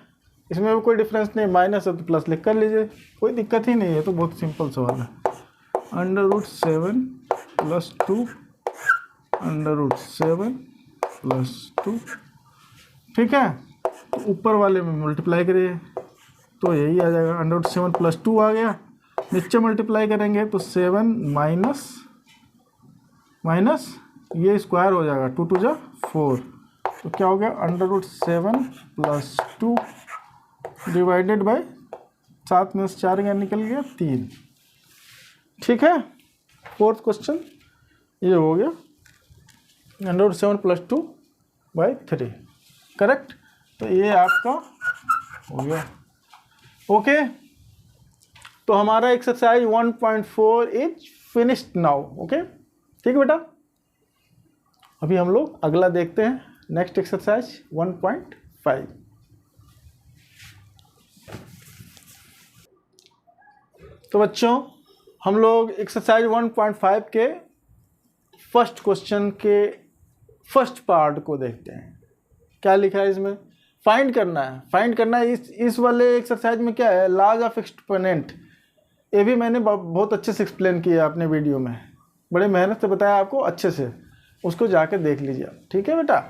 इसमें भी कोई डिफरेंस नहीं, माइनस है तो प्लस लिख कर लीजिए, कोई दिक्कत ही नहीं है। तो बहुत सिंपल सवाल है। √7 प्लस 2 √7 प्लस 2, ठीक है। तो ऊपर वाले में मल्टीप्लाई करिए तो यही आ जाएगा, √7 प्लस 2 आ गया। नीचे मल्टीप्लाई करेंगे तो 7 माइनस ये स्क्वायर हो जाएगा, 2 2 4, तो क्या हो गया, √7 प्लस 2 डिवाइडेड बाई 7 में से 4 का निकल गया 3। ठीक है, 4th क्वेश्चन ये हो गया, √7 प्लस 2 बाई 3, करेक्ट। तो ये आपका हो गया। ओके, तो हमारा exercise 1.4 is finished now. Okay, ठीक है बेटा। अभी हम लोग अगला देखते हैं, नेक्स्ट एक्सरसाइज 1.5। तो बच्चों हम लोग एक्सरसाइज 1.5 के फर्स्ट क्वेश्चन के फर्स्ट पार्ट को देखते हैं। क्या लिखा है इसमें, फाइंड करना है। इस वाले एक्सरसाइज में क्या है, लॉज ऑफ एक्सपोनेंट। ये भी मैंने बहुत अच्छे से एक्सप्लेन किया अपने वीडियो में, बड़े मेहनत से बताया आपको अच्छे से, उसको जाके देख लीजिए आप। ठीक है बेटा,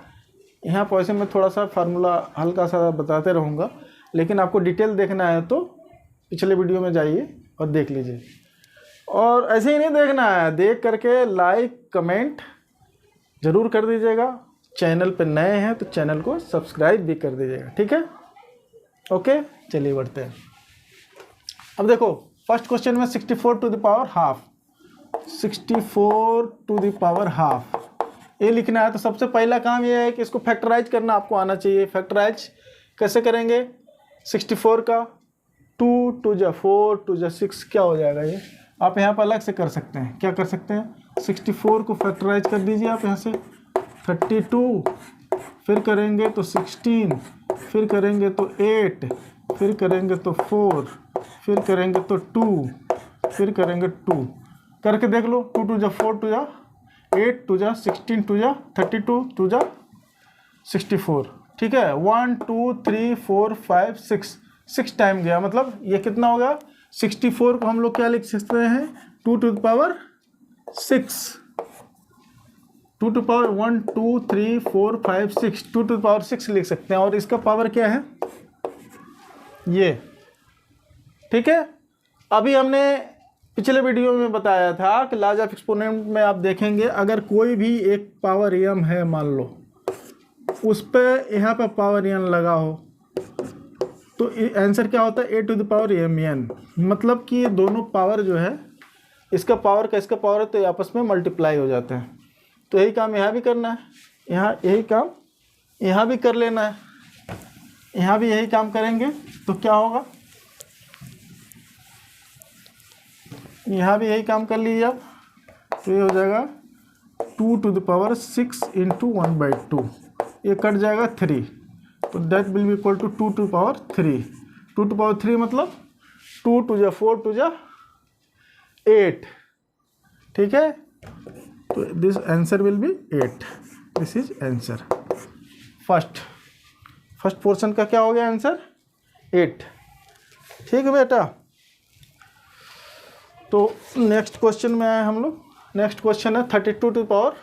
यहाँ पर वैसे मैं थोड़ा सा फार्मूला हल्का सा बताते रहूँगा, लेकिन आपको डिटेल देखना है तो पिछले वीडियो में जाइए और देख लीजिए। और ऐसे ही नहीं देखना है, देख करके लाइक कमेंट ज़रूर कर दीजिएगा। चैनल पे नए हैं तो चैनल को सब्सक्राइब भी कर दीजिएगा। ठीक है, ओके, चलिए बढ़ते हैं। अब देखो फर्स्ट क्वेश्चन में 64 to the power half, 64 to the power half ये लिखना है। तो सबसे पहला काम ये है कि इसको फैक्टराइज करना आपको आना चाहिए। फैक्टराइज कैसे करेंगे? 64 का 2 2 जा 4 2 जा 6 क्या हो जाएगा? ये आप यहाँ पर अलग से कर सकते हैं। क्या कर सकते हैं? 64 को फैक्टराइज कर दीजिए आप यहाँ से 32, फिर करेंगे तो 16, फिर करेंगे तो 8, फिर करेंगे तो 4, फिर करेंगे तो 2, फिर करेंगे 2 करके देख लो। 2 2 जा 4 2 जा 8 2 जा 16 2 जा 32 2 जा 64। ठीक है, 1 2 3 4 5 6 टाइम गया। मतलब ये कितना होगा? 64 को हम लोग क्या लिख सकते हैं? 2 to the power 6, 2 to power 1 2 3 4 5 6, 2 to the power 6 लिख सकते हैं। और इसका पावर क्या है? ये। ठीक है, अभी हमने पिछले वीडियो में बताया था कि लॉज ऑफ एक्सपोनेंट में आप देखेंगे अगर कोई भी एक पावर m है, मान लो उस पर यहाँ पर पावर n लगा हो तो आंसर क्या होता है? a to the power mn। मतलब कि ये दोनों पावर जो है, इसका पावर का इसका पावर है तो ये आपस में मल्टीप्लाई हो जाते हैं। तो यही काम यहाँ भी करना है, यहाँ यही काम यहाँ भी कर लेना है, यहाँ भी यही काम करेंगे तो क्या होगा? यहाँ भी यही काम कर लीजिए आप, तो ये हो जाएगा 2 टू द पावर 6 इंटू 1/2, ये कट जाएगा 3, तो that will be equal to 2 to power 3। 2 to power 3 मतलब 2 2 जा 4 2 जा 8। ठीक है, तो this answer will be 8। This is answer. First portion का क्या हो गया आंसर? 8। ठीक है बेटा, तो नेक्स्ट क्वेश्चन में आए हम लोग। नेक्स्ट क्वेश्चन है 32 टू पावर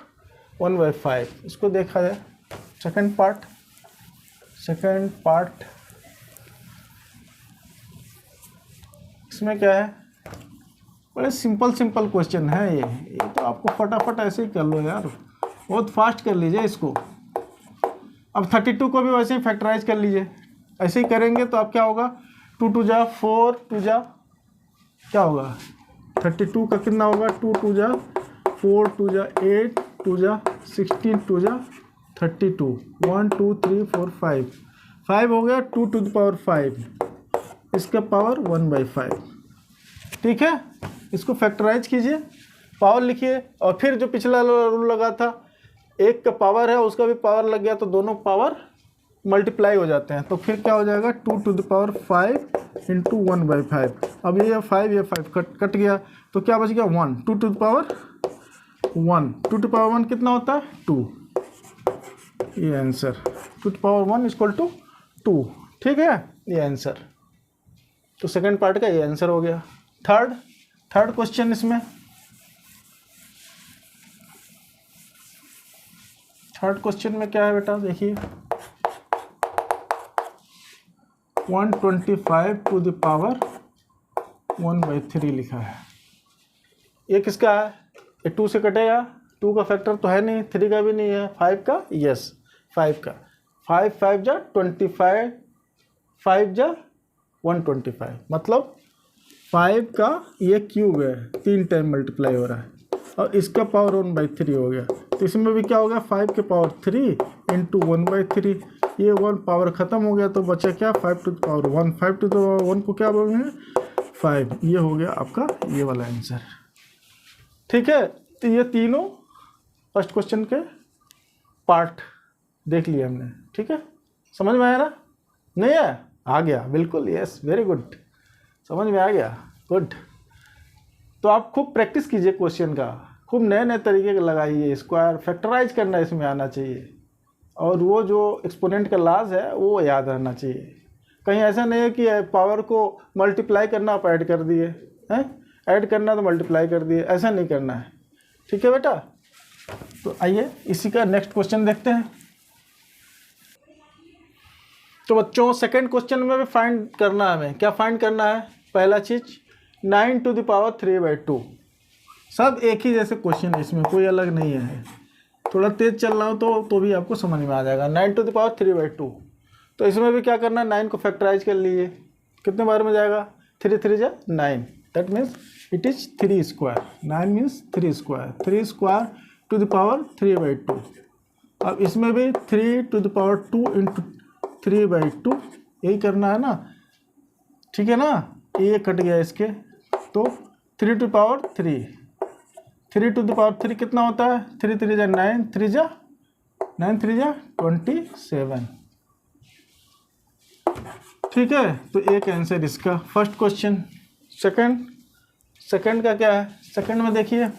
1/5। इसको देखा जाए। सेकंड पार्ट इसमें क्या है? बड़े सिंपल क्वेश्चन है ये तो आपको फटाफट ऐसे ही कर लो यार, बहुत फास्ट कर लीजिए इसको। अब 32 को भी वैसे ही फैक्टराइज कर लीजिए। ऐसे ही करेंगे तो अब क्या होगा? 2 2 जा 4 2 जा क्या होगा? 32 का कितना होगा? 2 2 जा 4 2 जा 8 2 जा 16 2 जा 32, 1 2 3 4 5 हो गया 2 टू द पावर 5, इसका पावर 1/5। ठीक है, इसको फैक्टराइज कीजिए, पावर लिखिए, और फिर जो पिछला रूल लगा था, एक का पावर है उसका भी पावर लग गया तो दोनों पावर मल्टीप्लाई हो जाते हैं। तो फिर क्या हो जाएगा? 2 टू द पावर 5 इंटू 1/5। अब ये 5 कट गया तो क्या बच गया? 1। 2 to the power 1, 2 to power 1 कितना होता है? 2। ये answer 2 to power 1 equal to 2। ठीक है, ये आंसर। तो सेकंड पार्ट का ये आंसर हो गया। थर्ड क्वेश्चन इसमें, थर्ड क्वेश्चन में क्या है बेटा? देखिए 125 टू द पावर 1/3 लिखा है। ये किसका है? ये 2 से कटेगा, 2 का फैक्टर तो है नहीं, 3 का भी नहीं है, 5 का, यस 5 का। 5 5 जा 25, 5 जा 125, मतलब 5 का ये क्यूब है, 3 टाइम मल्टीप्लाई हो रहा है, और इसका पावर 1/3 हो गया। तो इसमें भी क्या हो गया? 5 के पावर 3 इंटू 1/3, ये 1 पावर ख़त्म हो गया तो बचा क्या? 5 to the power 1। 5 to the power 1 को क्या बोलेंगे? 5। ये हो गया आपका ये वाला आंसर। ठीक है, तो ये तीनों फर्स्ट क्वेश्चन के पार्ट देख लिए हमने। ठीक है, समझ में आया ना? नहीं है? आ गया बिल्कुल, यस वेरी गुड, समझ में आ गया, गुड। तो आप खूब प्रैक्टिस कीजिए क्वेश्चन का, खूब नए तरीके का लगाइए, स्क्वायर फैक्टराइज करना इसमें आना चाहिए, और वो जो एक्सपोनेंट का लॉज है वो याद रहना चाहिए। कहीं ऐसा नहीं है कि पावर को मल्टीप्लाई करना आप ऐड कर दिए हैं, ऐड करना तो मल्टीप्लाई कर दिए, ऐसा नहीं करना है। ठीक है बेटा, तो आइए इसी का नेक्स्ट क्वेश्चन देखते हैं। तो बच्चों सेकंड क्वेश्चन में भी फाइंड करना है हमें। क्या फाइंड करना है? पहला चीज़ 9 टू द पावर 3/2। सब एक ही जैसे क्वेश्चन है, इसमें कोई अलग नहीं है। थोड़ा तेज़ चल रहा हो तो भी आपको समझ में आ जाएगा। 9 टू द पावर 3/2, तो इसमें भी क्या करना है? 9 को फैक्टराइज कर लीजिए। कितने बार में जाएगा? 3 3 जा 9, that means it is 3 square, 9 means 3 square, 3 square to the power 3/2। अब इसमें भी 3 टू द पावर 2 इंटू 3/2 यही करना है ना, ठीक है ना। ये कट गया इसके, तो 3 to power 3, 3 to the power 3 कितना होता है, 3 3 जा 9, 3 जा 9, 3 जा 27, ठीक है। तो एक आंसर इसका फर्स्ट क्वेश्चन। सेकंड का क्या है, सेकंड में देखिए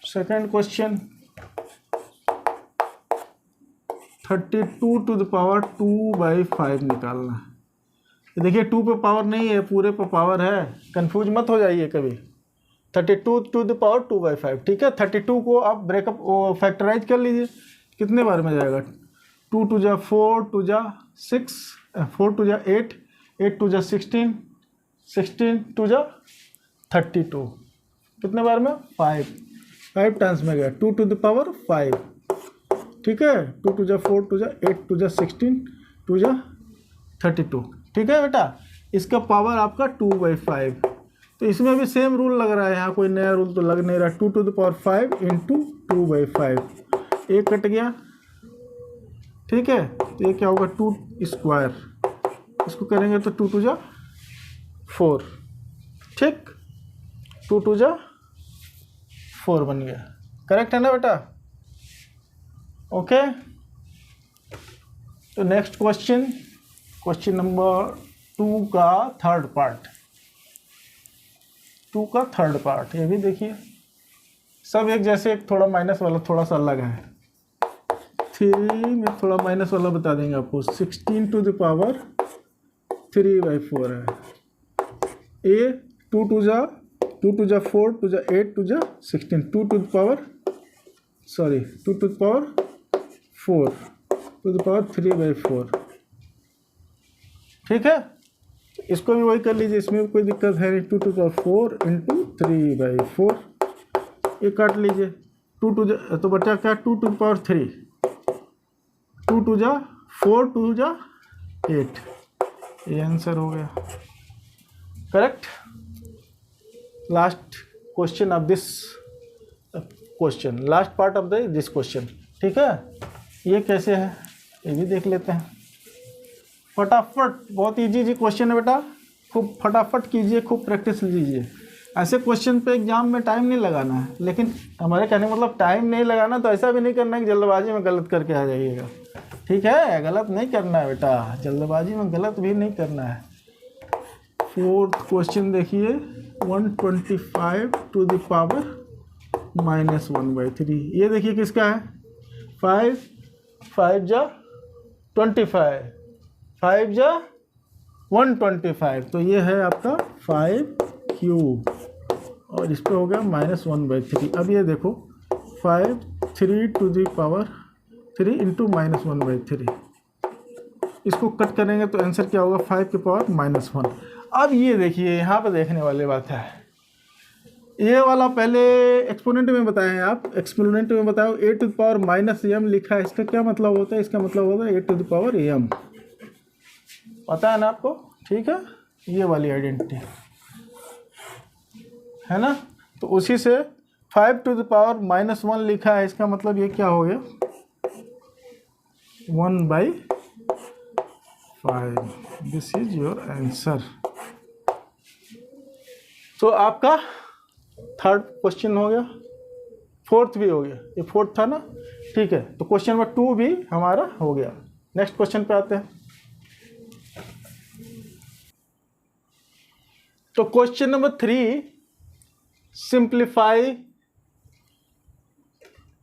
second question 32 to the power 2/5 निकालना है। देखिए 2 पे पावर नहीं है, पूरे पे पावर है, कंफ्यूज मत हो जाइए कभी। 32 टू द पावर 2/5, ठीक है। 32 को आप ब्रेकअप फैक्टराइज कर लीजिए, कितने बार में जाएगा, 2 2 जा 4, 2 जा 6, 4 2 जा 8, 8 2 जा 16, 16 2 जा 32, कितने बार में 5 टाइम्स में गया, 2 टू द पावर 5, ठीक है। 2 2 जा 4, 2 जा 8, 2 जा 16, 2 जा 32, ठीक है बेटा। इसका पावर आपका 2/5। तो इसमें भी सेम रूल लग रहा है, यहाँ कोई नया रूल तो लग नहीं रहा। 2 टू द पावर 5 इंटू 2/5, एक कट गया, ठीक है। तो ये क्या होगा, 2 स्क्वायर, इसको करेंगे तो 2 2 जा 4, ठीक, 2 2 जा 4 बन गया, करेक्ट है ना बेटा। ओके, तो नेक्स्ट क्वेश्चन नंबर 2 का थर्ड पार्ट, 2 का थर्ड पार्ट, ये भी देखिए सब एक जैसे, एक थोड़ा माइनस वाला थोड़ा सा अलग है। 3 में थोड़ा माइनस वाला बता देंगे आपको। 16 टू द पावर 3/4 है। ए 2 2 जा 4, 2 जा 8, 2 जा 16, 2 to the power 4 to the power 3/4, ठीक है। इसको भी वही कर लीजिए, इसमें भी कोई दिक्कत है नहीं। 2 टू द पावर 4 इंटू 3/4, ये काट लीजिए। 2 2 जा तो बचा क्या, 2 टू द पावर 3, 2 2 जा 4, 2 जा 8, ये आंसर हो गया, correct. Last question of this question, last part of this question, ठीक है। ये कैसे है ये भी देख लेते हैं फटाफट। बहुत इजी क्वेश्चन है बेटा, खूब फटाफट कीजिए, खूब प्रैक्टिस लीजिए। ऐसे क्वेश्चन पे एग्जाम में टाइम नहीं लगाना है, लेकिन हमारे कहने का मतलब टाइम नहीं लगाना तो ऐसा भी नहीं करना है कि जल्दबाजी में गलत करके आ जाइएगा, ठीक है। गलत नहीं करना है बेटा, जल्दबाजी में गलत भी नहीं करना है। फोर्थ क्वेश्चन देखिए, 125 टू द पावर -1/3, ये देखिए किसका है, 5 जा 25, 5 जा 125, तो ये है आपका 5 और इस पर हो गया -1/3। अब ये देखो 5 3 टू द पावर 3 इंटू -1/3, इसको कट करेंगे तो आंसर क्या होगा, 5 की पावर -1। अब ये देखिए यहाँ पर देखने वाली बात है, ये वाला पहले एक्सपोनेंट में बताए हैं आप, एक्सपोनेंट में बताओ a to the power -m लिखा है, इसका क्या मतलब होता है, इसका मतलब होता है a to the power m, पता है ना आपको, ठीक है। ये वाली आइडेंटिटी है ना, तो उसी से 5 टू द पावर -1 लिखा है, इसका मतलब ये क्या हो गया, 1/5, दिस इज योर आंसर। तो आपका थर्ड क्वेश्चन हो गया, फोर्थ भी हो गया, ये फोर्थ था ना, ठीक है। तो क्वेश्चन नंबर 2 भी हमारा हो गया। नेक्स्ट क्वेश्चन पे आते हैं। तो question number 3, simplify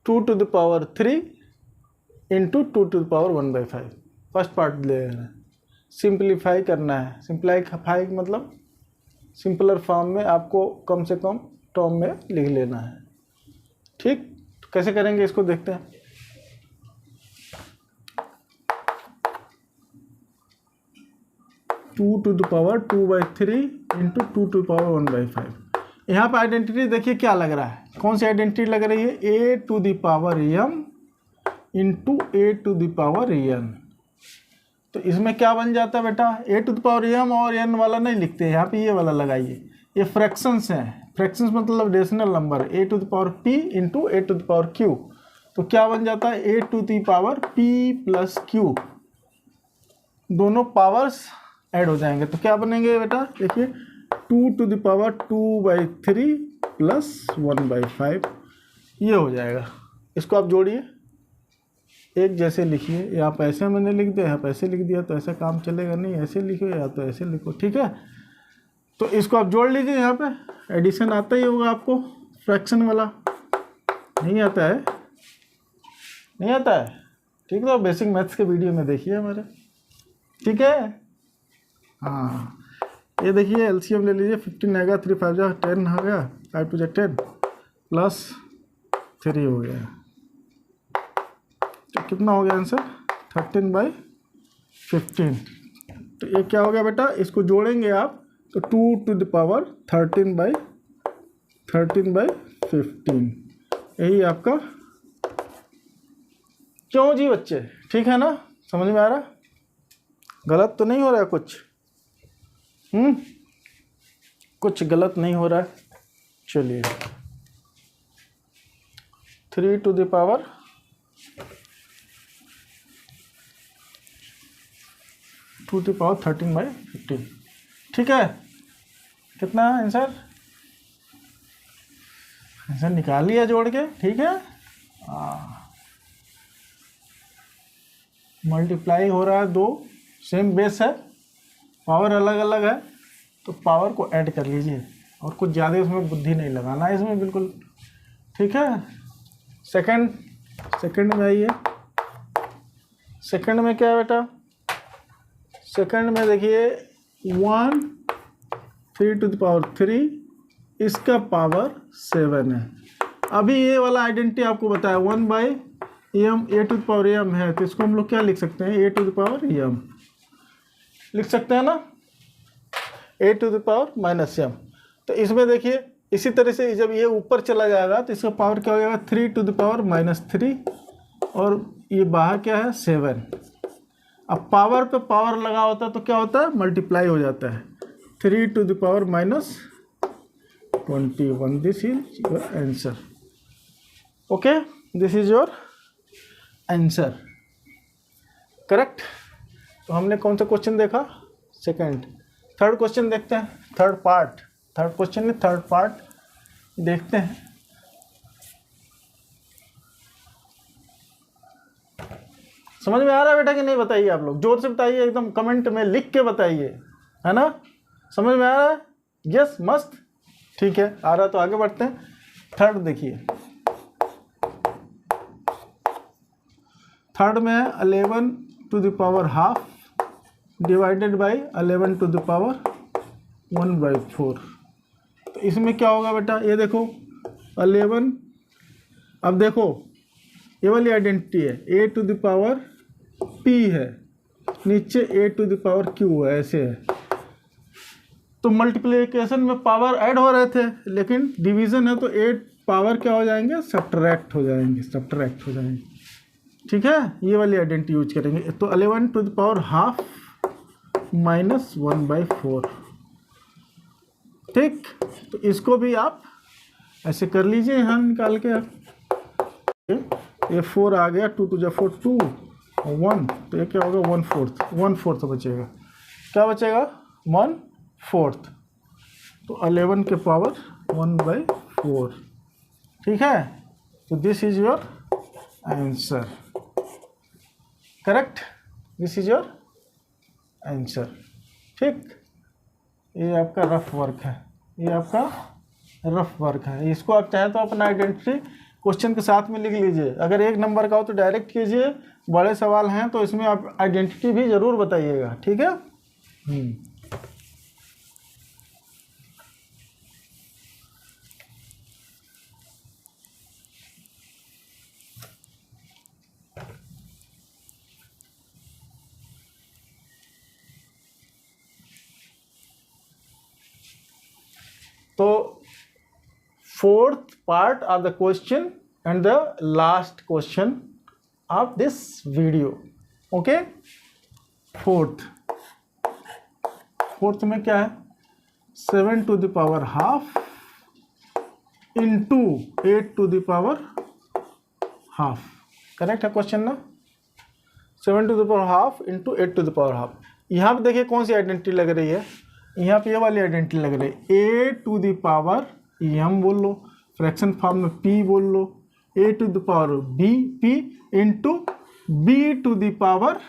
2 to the power 3 into 2 to the power 1/5। First part ले लेना, सिंप्लीफाई करना है। सिंप्लीफाई मतलब सिंपलर फॉर्म में आपको कम से कम टर्म में लिख लेना है, ठीक। तो कैसे करेंगे इसको देखते हैं। Two to the power 2/3 into 2 to the power 1/5। यहाँ पर आइडेंटिटी देखिए क्या लग रहा है, कौन सी आइडेंटिटी लग रही है, a to the power m into a to the power n, तो इसमें क्या बन जाता है बेटा, A to the power M और एन वाला नहीं लिखते, यहाँ पे ये वाला लगाइए। ये फ्रैक्शंस हैं, फ्रैक्शंस मतलब decimal number, a to the power p into a to the power q. तो क्या बन जाता है, a to the power p plus q, दोनों पावर्स ऐड हो जाएंगे। तो क्या बनेंगे बेटा, देखिए 2 टू द पावर 2/3 प्लस 1/5, ये हो जाएगा। इसको आप जोड़िए, एक जैसे लिखिए, या आप ऐसे मैंने लिख दिया, आप ऐसे लिख दिया, तो ऐसा काम चलेगा नहीं, ऐसे लिखो या तो ऐसे लिखो, ठीक है। तो इसको आप जोड़ लीजिए, यहाँ पे एडिशन आता ही होगा आपको, फ्रैक्शन वाला नहीं आता है, नहीं आता है, ठीक है। तो बेसिक मैथ्स के वीडियो में देखिए हमारे, ठीक है। हाँ, ये देखिए एलसीएम ले लीजिए, 15 आएगा, 3 5 जा 10 हो गया, 5 2 10 प्लस 3 हो गया, तो कितना हो गया आंसर, 13/15। तो ये क्या हो गया बेटा, इसको जोड़ेंगे आप तो 2 टू द पावर 13/15, यही आपका। क्यों जी बच्चे, ठीक है ना, समझ में आ रहा, गलत तो नहीं हो रहा है कुछ, कुछ गलत नहीं हो रहा है। चलिए 3 to the power 2 to power 13/15, ठीक है। कितना आंसर, आंसर निकाल लिया जोड़ के, ठीक है। मल्टीप्लाई हो रहा है, दो सेम बेस है, पावर अलग अलग है, तो पावर को ऐड कर लीजिए, और कुछ ज़्यादा उसमें बुद्धि नहीं लगाना है इसमें, बिल्कुल ठीक है। सेकंड में आइए, सेकंड में क्या है बेटा, सेकंड में देखिए 1 3 टू द पावर 3, इसका पावर 7 है। अभी ये वाला आइडेंटिटी आपको बताया, 1/m A to the power m है, तो इसको हम लोग क्या लिख सकते हैं, ए टू द पावर m लिख सकते हैं ना, ए टू द पावर -m। तो इसमें देखिए इसी तरह से जब ये ऊपर चला जाएगा तो इसका पावर क्या हो जाएगा, 3 टू द पावर -3, और ये बाहर क्या है 7। अब पावर पे पावर लगा होता है तो क्या होता है, मल्टीप्लाई हो जाता है, 3 to the power -21। This is your answer, okay, this is your answer, correct. तो हमने कौन सा क्वेश्चन देखा, सेकंड। थर्ड क्वेश्चन देखते हैं, थर्ड क्वेश्चन में थर्ड पार्ट देखते हैं। समझ में आ रहा है बेटा कि नहीं, बताइए आप लोग, जोर से बताइए, एकदम कमेंट में लिख के बताइए, है ना, समझ में आ रहा है, यस मस्त, ठीक है, आ रहा तो आगे बढ़ते हैं। थर्ड देखिए, थर्ड में है 11 to the power half divided by 11 to the power 1/4। तो इसमें क्या होगा बेटा, ये देखो 11, अब देखो ये वाली आइडेंटिटी है, a to the power P है, नीचे ए टू द पावर क्यू है, ऐसे है। तो मल्टीप्लिकेशन में पावर ऐड हो रहे थे, लेकिन डिवीजन है तो 8 पावर क्या हो जाएंगे, सब्ट्रैक्ट हो जाएंगे, ठीक है। ये वाली आइडेंटिटी यूज करेंगे, तो 11 टू द पावर हाफ -1/4, ठीक। तो इसको भी आप ऐसे कर लीजिए, यहाँ निकाल के आप, ये 4 आ गया, 2 2 4 2 और 1, तो ये क्या होगा 1/4 बचेगा, क्या बचेगा 1/4, तो 11 के पावर 1/4, ठीक है। तो this is your answer, correct, this is your answer, ठीक। ये आपका रफ वर्क है, इसको आप चाहें तो अपना आइडेंटिटी क्वेश्चन के साथ में लिख लीजिए। अगर 1 नंबर का हो तो डायरेक्ट कीजिए, बड़े सवाल हैं तो इसमें आप आइडेंटिटी भी ज़रूर बताइएगा, ठीक है। तो fourth part of the question and the last question of this video, okay। Fourth में क्या है 7 to the power half into 8 to the power half. Correct है क्वेश्चन ना? 7 to the power half into 8 to the power half. यहाँ पे देखिए कौन सी identity लग रही है, यहाँ पे ये वाली आइडेंटिटी लग रही है। a to the power m बोल लो, फ्रैक्शन फॉर्म में p बोल लो, a to the power b p into b to the power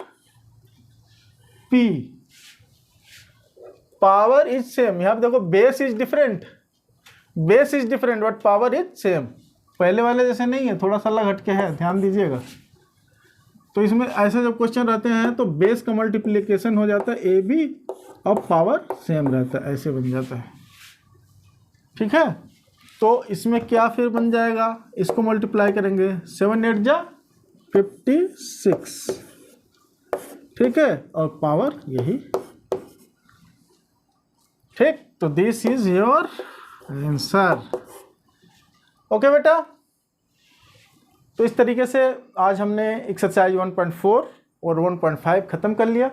p। Power is same, यहाँ पे देखो base is different, base is different but power is same. पहले वाले जैसे नहीं है, थोड़ा सा अलग हटके है, ध्यान दीजिएगा। तो इसमें ऐसे जब क्वेश्चन रहते हैं तो बेस का मल्टीप्लिकेशन हो जाता है ए बी और पावर सेम रहता है, ऐसे बन जाता है। ठीक है, तो इसमें क्या फिर बन जाएगा, इसको मल्टीप्लाई करेंगे 7 8 जा 56। ठीक है, और पावर यही। ठीक, तो this is your answer. Okay बेटा, तो इस तरीके से आज हमने एक्सरसाइज 1.4 और 1.5 ख़त्म कर लिया।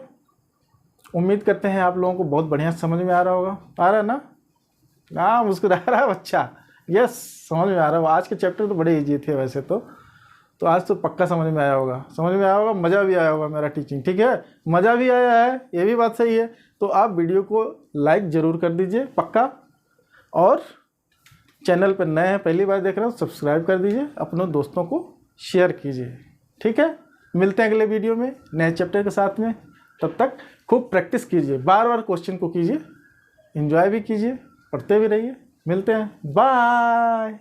उम्मीद करते हैं आप लोगों को बहुत बढ़िया समझ में आ रहा होगा। आ रहा है ना? हाँ, मुस्कुरा रहा है बच्चा। यस, समझ में आ रहा है। आज के चैप्टर तो बड़े इजी थे वैसे तो आज तो पक्का समझ में आया होगा, मज़ा भी आया होगा मेरा टीचिंग। ठीक है, मज़ा भी आया है, ये भी बात सही है। तो आप वीडियो को लाइक ज़रूर कर दीजिए पक्का, और चैनल पर नए हैं, पहली बार देख रहे हो, सब्सक्राइब कर दीजिए, अपनों दोस्तों को शेयर कीजिए। ठीक है, मिलते हैं अगले वीडियो में नए चैप्टर के साथ में। तब तक खूब प्रैक्टिस कीजिए, बार बार क्वेश्चन को कीजिए, एंजॉय भी कीजिए, पढ़ते भी रहिए। मिलते हैं, बाय।